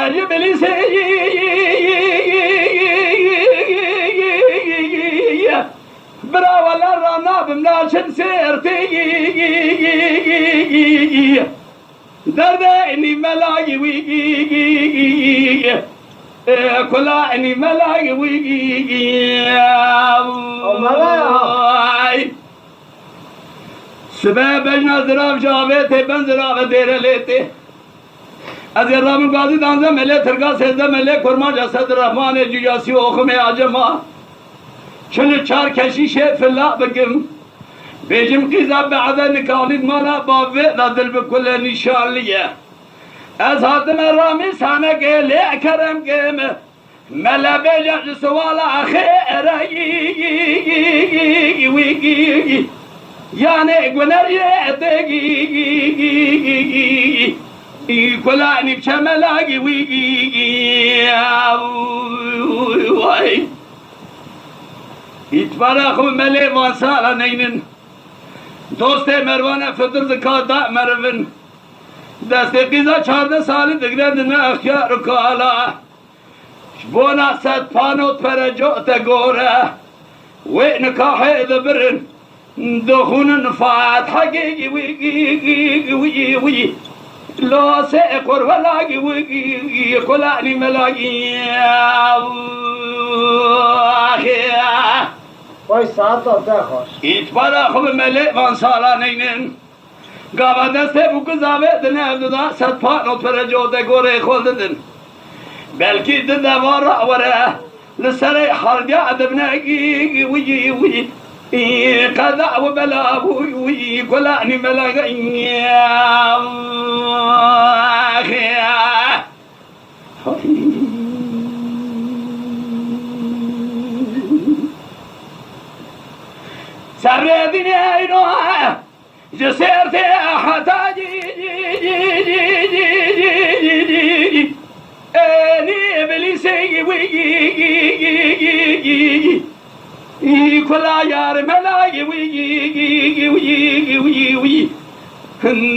جبليسي برا ولا رانا بمناشن سيرتي دردني ملاقي ويجي كلا اني ملاقي ويجي سبب نظرام جاوته بنظرام دير ليته از رام غازي دانزه مله ترگا سزده مله کرما جسد رحمان جیاسی اوخم عجما چون چار کشیش فلا بگم بیجم قیزا بعد نکالید مانا باوه دل بکل نشانلیه از حاتم رامی سانه گلی کرم گم مله بیجا سوالا خیره yani göneriye degi kulani çemelagi vay itbarakhu mele masala neynin doste mervane fıdır zikada mervin deste qiza çarda sali digrendine akhyar kala bona set panot perejo te gore ve nikahe debirin دخون فات حقيقي وي وي لا سيقر ولا وي كلاني ملاقي وای ساعت آده خوش ایت برا خوب ملی وان سالا نینن گاوا دسته بو گزاوه دنه افدودا ست پانو پر جوده گوره خولدن بلکی دنده وارا وره لسره حردیا ادبناقي وي وي قذا وبلا وي كلاني ملاقي سردني عينها جسرت حتاجي اني ابليسي وي كلا يار ملاي وي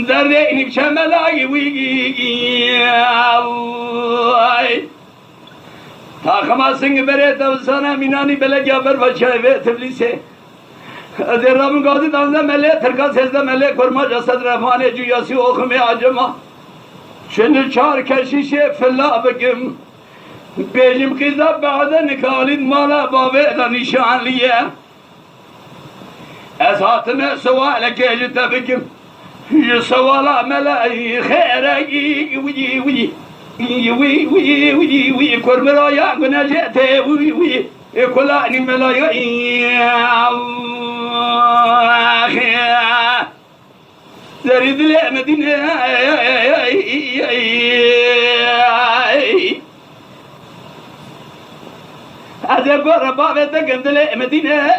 دردني بشملاي وي تاخماسın bere tavsana minani bele gaber başay ve tbilise Azerramın gazi danza mele tırka sezde mele korma jasad rahmane cüyasi okume acıma Şimdi çar keşişe fella bekim Benim kızda ba'da nikalid mala babeda nişanliye Esatime suale gecite bekim Suala meleği kheyre وي كرمرا يا غنجته وي كلاني ملايا زريد المدينة هذا قرب بابته قندل المدينة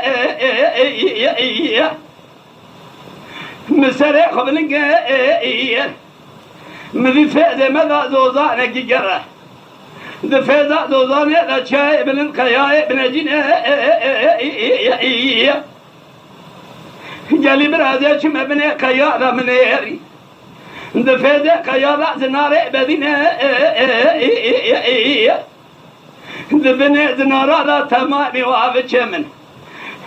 مسرع خبلنك مذي فائدة ماذا زوزانة جرة ذي فائدة زوزانة لا شيء من القياء من الجنة جالي برازي شم ابن قياء من يري ذي فائدة قياء زنار بدينة ذي بني زنار لا تمام وعافت شمن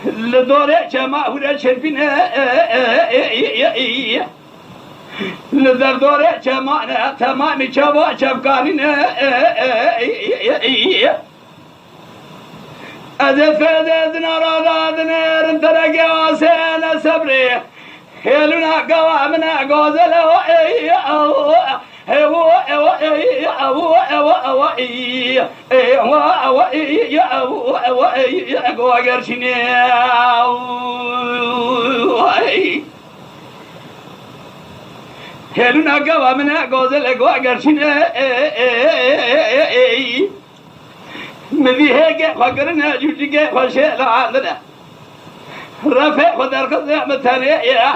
لدورة جماعة ولا شربين لذردوره جمانه تمامی چوا چفکانینه از فیده نرادادنه رمترگه آسینه صبری هلونا قوامنه گوزله هلونا قوامنا قوزل اقوى قرشين مذي هيك فقرنا جوجيك فشيء لعالنا رفع ودرك الزعمة الثانية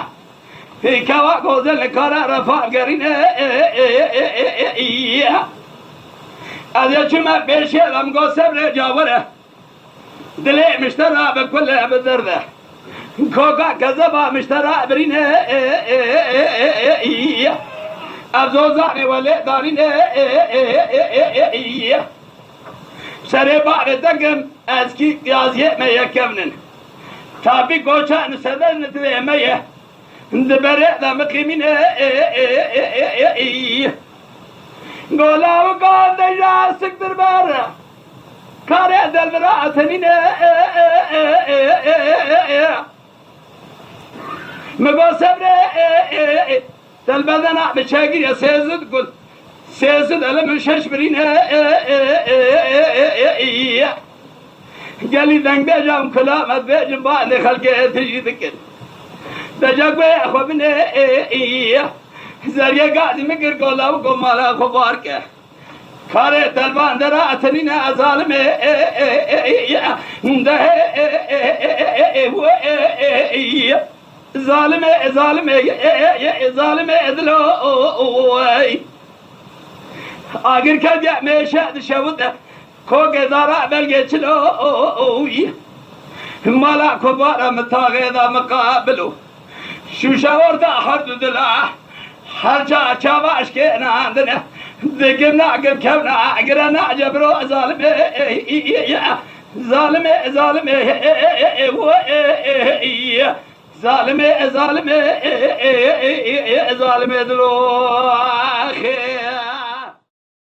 في كوا قوزل كارا رفع قرنا هذا شما بيشي لم قو سبر جاوره دلي مشترى بكل بدرده كوكا كذبا مشترى برينه افزوزان ولی دارین سر بار دگم از کی قیازیه میکمنن تابی گوچان سدن نتیمه دبره دمقیمین گولاو قاد جاسک دربار کار دل براتنین مگو صبر دل بدنا بچگیر سیزد گل سیزد علم شش برین گلی دنگ بیجام کلامت بیجم بعد خلق تجید کن دجاگ بی خوبن زریه گازی مگر گولاو کو مالا خوبار که کار دلبان در اتنین ظالم ظالم ظالم ادلو آگر کدی میشه شود کو گدارا بلگه چلو مالا کبارا متاغیدا مقابلو شوشا وردا حرد دلا هر جا چاواش که ناندنه ذكر نعقب كم نعقر نعجبرو ظالم ظالم ظالم ظالم ظالم ظالم دلو